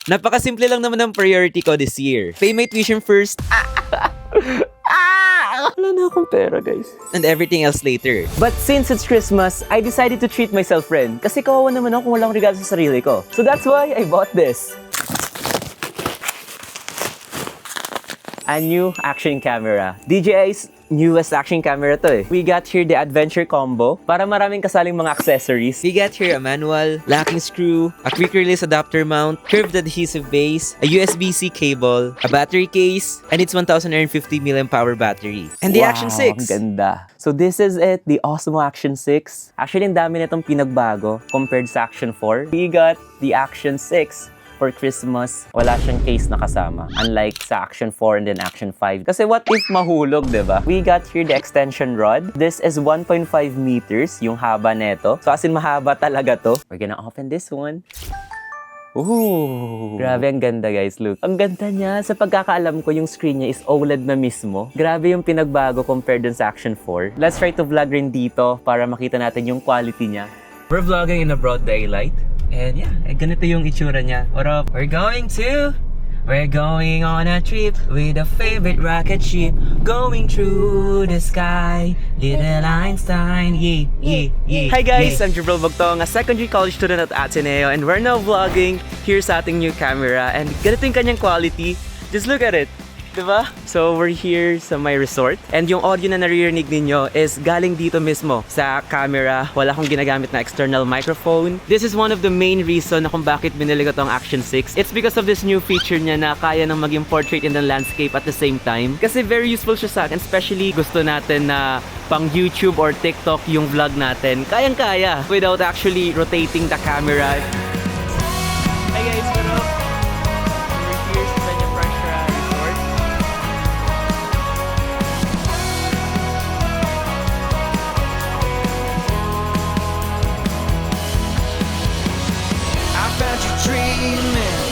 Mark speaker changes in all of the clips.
Speaker 1: Napakasimple lang naman ang priority ko this year. Pay my tuition first. Wala na akong pera, guys. And everything else later.
Speaker 2: But since it's Christmas, I decided to treat myself, friend. Kasi kawawa naman ako kung wala akong regalo sa sarili ko. So that's why I bought this. A new action camera. DJI's newest action camera to eh. We got here the adventure combo para maraming kasaling mga accessories.
Speaker 1: We got here a manual, locking screw, a quick release adapter mount, curved adhesive base, a USB-C cable, a battery case, and its 1050 mAh battery. And the Action 6.
Speaker 2: Ang ganda. So this is it, the Osmo Action 6. Actually, ang dami nitong pinagbago compared sa Action 4. We got the Action 6. For Christmas, wala siyang case na kasama. Unlike sa Action 4 and then Action 5. Kasi what if mahulog, diba? We got here the extension rod. This is 1.5 meters, yung haba neto. So as in, mahaba talaga to. We're gonna open this one. Ooh! Grabe, ang ganda guys, look. Ang ganda niya. Sa pagkakaalam ko, yung screen niya is OLED na mismo. Grabe yung pinagbago compared dun sa Action 4. Let's try to vlog rin dito para makita natin yung quality niya.
Speaker 1: We're vlogging in a broad daylight. And yeah, ganito yung itsura niya. What up? We're going on a trip with a favorite rocket ship going through the sky. Little Einstein, yeah.
Speaker 2: Hi guys, I'm Jibril Bugtong, a secondary college student at Ateneo, and we're now vlogging here sa ating new camera. And ganito yung kanyang quality. Just look at it. Diba? So, we're here sa my resort. And yung audio na naririnig ninyo is galing dito mismo sa camera. Wala akong ginagamit na external microphone. This is one of the main reason na kung bakit binili ko tong Action 6. It's because of this new feature niya na kaya nang maging portrait in the landscape at the same time. Kasi very useful siya sa akin. Especially gusto natin na pang YouTube or TikTok yung vlog natin. Kayang-kaya without actually rotating the camera. Hi guys, what up? We're here sa Peñafrancia Resort.
Speaker 3: I found you dreaming.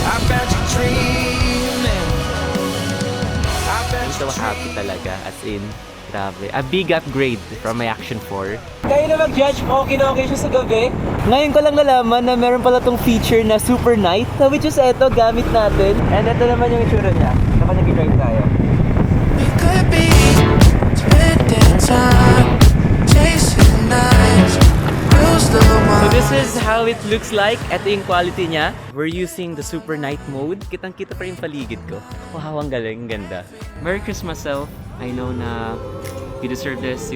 Speaker 3: I found you dreaming. I found
Speaker 2: I'm so
Speaker 3: you
Speaker 2: happy
Speaker 3: dreaming.
Speaker 2: talaga, as in, grabe. A big upgrade from my Action 4.
Speaker 1: Kayo na mag-judge kung okay na okay siya sa gabi.
Speaker 2: Ngayon ko lang nalaman na meron pala tong feature na Super Night, which is eto, gamit natin. And ito naman yung itsura niya kapag nag-drive tayo.
Speaker 3: We could be spending time chasing nights. Who's the
Speaker 2: So
Speaker 3: one?
Speaker 2: this is how it looks like. Ito yung quality niya. We're using the Super Night mode. Kitang-kita pa rin yung paligid ko. Wow, ang galing, ang ganda. Merry Christmas, self. I know na you deserve this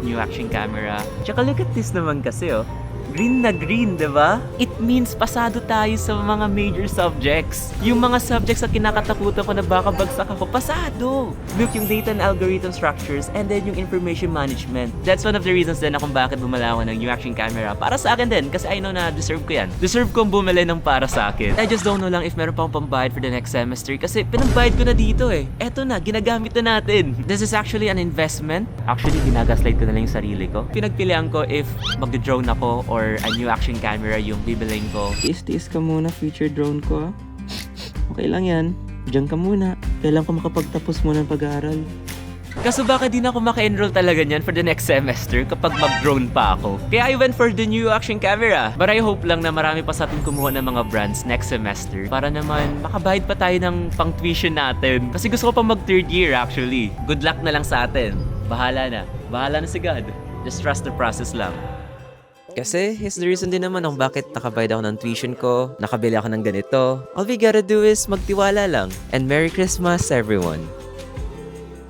Speaker 2: new action camera. Tsaka look at this naman kasi, oh. Green na green, diba? It means pasado tayo sa mga major subjects. Yung mga subjects na kinakatakutan ko na baka bagsak ako, pasado! Look, yung data and algorithm structures and then yung information management. That's one of the reasons din na kung bakit bumala ako ng new action camera. Para sa akin din, kasi I know na deserve ko yan. Deserve kong bumili ng para sa akin. I just don't know lang if meron pang pambayad for the next semester kasi pinambayad ko na dito eh. Eto na, ginagamit na natin. This is actually an investment. Actually, ginagaslight ko na lang yung sarili ko. Pinagpilian ko if mag-drone ako or a new action camera yung bibiling ko. Tiis-tiis ka muna, future drone ko. Okay lang yan. Diyan ka muna. Kailan ko makapagtapos muna ng pag-aaral. Kaso baka di na ako maka-enroll talaga niyan for the next semester kapag mag-drone pa ako. Kaya I went for the new action camera. But I hope lang na marami pa sa atin kumuha ng mga brands next semester para naman makabayad pa tayo ng pang-tuition natin. Kasi gusto ko pa mag-third year actually. Good luck na lang sa atin. Bahala na. Bahala na si God. Just trust the process lang.
Speaker 1: Kasi here's the reason din naman kung bakit nakabayad ako ng tuition ko, nakabili ako ng ganito. All we gotta do is magtiwala lang. And Merry Christmas, everyone!